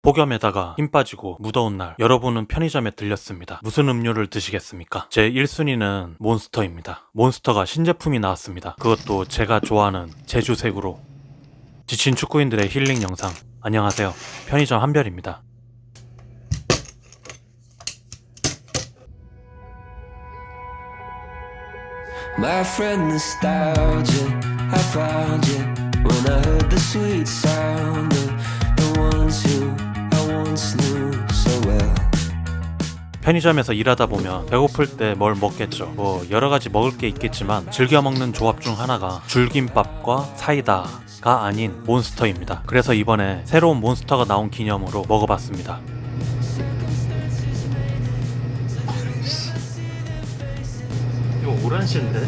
폭염에다가 힘 빠지고 무더운 날 여러분은 편의점에 들렸습니다. 무슨 음료를 드시겠습니까? 제 1순위는 몬스터입니다. 몬스터가 신제품이 나왔습니다. 그것도 제가 좋아하는 제주색으로. 지친 축구인들의 힐링 영상, 안녕하세요. 편의점 한별입니다. My friend nostalgia, I found you when I heard the sweet sound of the ones who I once knew so well. 편의점에서 일하다 보면 배고플 때 뭘 먹겠죠. 뭐 여러가지 먹을 게 있겠지만 즐겨 먹는 조합 중 하나가 줄김밥과 사이다가 아닌 몬스터입니다. 그래서 이번에 새로운 몬스터가 나온 기념으로 먹어봤습니다. 이거 오란시인데?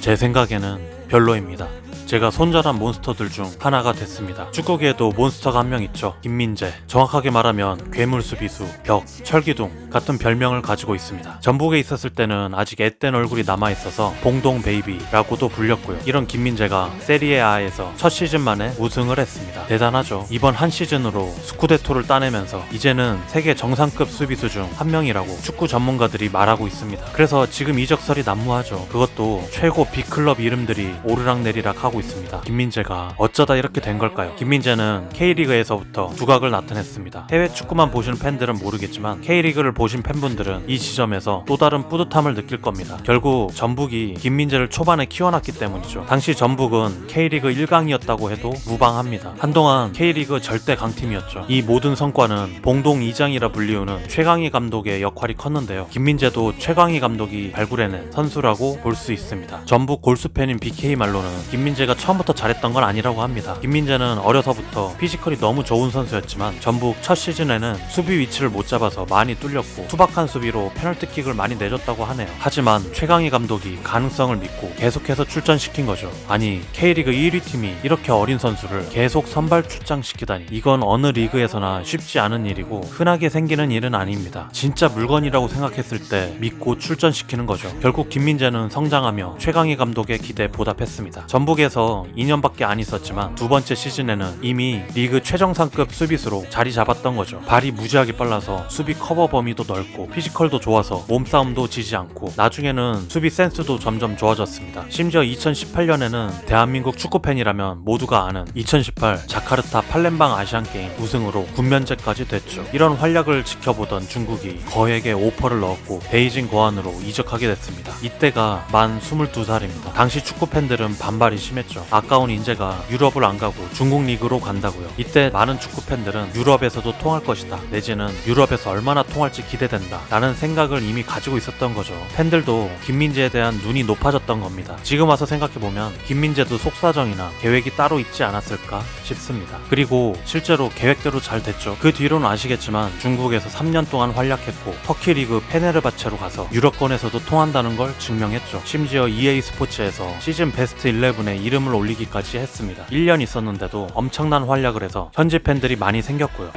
제 생각에는 별로입니다. 제가 손절한 몬스터들 중 하나가 됐습니다. 축구계에도 몬스터가 한 명 있죠. 김민재. 정확하게 말하면 괴물수비수, 벽, 철기둥 같은 별명을 가지고 있습니다. 전북에 있었을 때는 아직 앳된 얼굴이 남아있어서 봉동 베이비라고도 불렸고요. 이런 김민재가 세리에아에서 첫 시즌 만에 우승을 했습니다. 대단하죠. 이번 한 시즌으로 스쿠데토를 따내면서 이제는 세계 정상급 수비수 중 한 명이라고 축구 전문가들이 말하고 있습니다. 그래서 지금 이적설이 난무하죠. 그것도 최고 빅클럽 이름들이 오르락내리락 하고 있습니다. 김민재가 어쩌다 이렇게 된 걸까요? 김민재는 K리그에서부터 두각을 나타냈습니다. 해외 축구만 보시는 팬들은 모르겠지만 K리그를 보신 팬분들은 이 지점에서 또 다른 뿌듯함을 느낄 겁니다. 결국 전북이 김민재를 초반에 키워놨기 때문이죠. 당시 전북은 K리그 1강이었다고 해도 무방합니다. 한동안 K리그 절대 강팀이었죠. 이 모든 성과는 봉동 이장이라 불리우는 최강희 감독의 역할이 컸는데요. 김민재도 최강희 감독이 발굴해낸 선수라고 볼 수 있습니다. 전북 골수팬인 BK 말로는 김민재가 처음부터 잘했던 건 아니라고 합니다. 김민재는 어려서부터 피지컬이 너무 좋은 선수였지만 전북 첫 시즌에는 수비 위치를 못 잡아서 많이 뚫렸고 투박한 수비로 페널티킥을 많이 내줬다고 하네요. 하지만 최강희 감독이 가능성을 믿고 계속해서 출전시킨 거죠. 아니 K리그 1위 팀이 이렇게 어린 선수를 계속 선발 출장시키다니, 이건 어느 리그에서나 쉽지 않은 일이고 흔하게 생기는 일은 아닙니다. 진짜 물건이라고 생각했을 때 믿고 출전시키는 거죠. 결국 김민재는 성장하며 최강희 감독의 기대에 보답했습니다. 전북에서 2년밖에 안 있었지만 두 번째 시즌에는 이미 리그 최정상급 수비수로 자리 잡았던 거죠. 발이 무지하게 빨라서 수비 커버 범위도 넓고 피지컬도 좋아서 몸싸움도 지지 않고 나중에는 수비 센스도 점점 좋아졌습니다. 심지어 2018년에는 대한민국 축구팬이라면 모두가 아는 2018 자카르타 팔렘방 아시안게임 우승으로 군면제까지 됐죠. 이런 활약을 지켜보던 중국이 거액의 오퍼를 넣었고 베이징 고안으로 이적하게 됐습니다. 이때가 만 22살입니다. 당시 축구팬들은 반발이 심했죠. 아까운 인재가 유럽을 안 가고 중국 리그로 간다고요. 이때 많은 축구 팬들은 유럽에서도 통할 것이다, 내지는 유럽에서 얼마나 통할지 기대된다 라는 생각을 이미 가지고 있었던 거죠. 팬들도 김민재에 대한 눈이 높아졌던 겁니다. 지금 와서 생각해보면 김민재도 속사정이나 계획이 따로 있지 않았을까 싶습니다. 그리고 실제로 계획대로 잘 됐죠. 그 뒤로는 아시겠지만 중국에서 3년 동안 활약했고 터키 리그 페네르바체로 가서 유럽권에서도 통한다는 걸 증명했죠. 심지어 EA 스포츠에서 시즌 베스트 11에 이름을 올리기까지 했습니다. 1년 있었는데도 엄청난 활약을 해서 현지 팬들이 많이 생겼고요.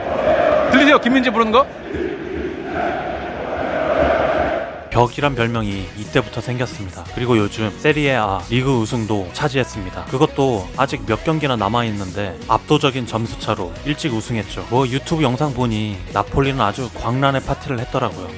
들리세요? 김민재 부르는 거? 벽이란 별명이 이때부터 생겼습니다. 그리고 요즘 세리에아 리그 우승도 차지했습니다. 그것도 아직 몇 경기나 남아있는데 압도적인 점수차로 일찍 우승했죠. 뭐 유튜브 영상 보니 나폴리는 아주 광란의 파티를 했더라고요.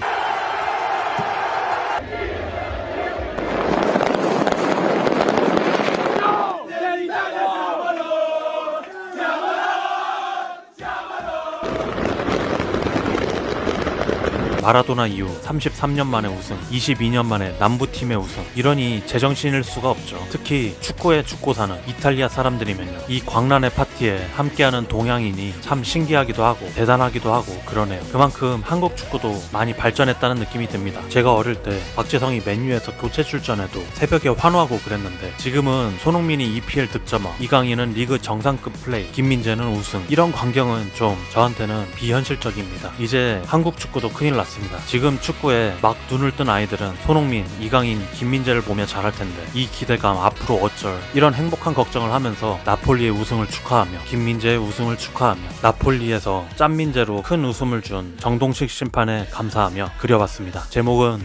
마라도나 이후 33년 만에 우승, 22년 만에 남부팀의 우승, 이러니 제정신일 수가 없죠. 특히 축구에 죽고 사는 이탈리아 사람들이면요, 이 광란의 파티에 함께하는 동양인이 참 신기하기도 하고 대단하기도 하고 그러네요. 그만큼 한국 축구도 많이 발전했다는 느낌이 듭니다. 제가 어릴 때 박재성이 맨유에서 교체 출전해도 새벽에 환호하고 그랬는데 지금은 손흥민이 EPL 득점왕, 이강인은 리그 정상급 플레이, 김민재는 우승, 이런 광경은 좀 저한테는 비현실적입니다. 이제 한국 축구도 큰일 났습니다. 지금 축구에 막 눈을 뜬 아이들은 손흥민, 이강인, 김민재를 보며 자랄 텐데 이 기대감 앞으로 어쩔, 이런 행복한 걱정을 하면서 나폴리의 우승을 축하하며 김민재의 우승을 축하하며 나폴리에서 짠민재로 큰 웃음을 준 정동식 심판에 감사하며 그려봤습니다. 제목은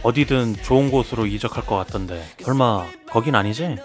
어디든 좋은 곳으로 이적할 것 같던데 설마 거긴 아니지?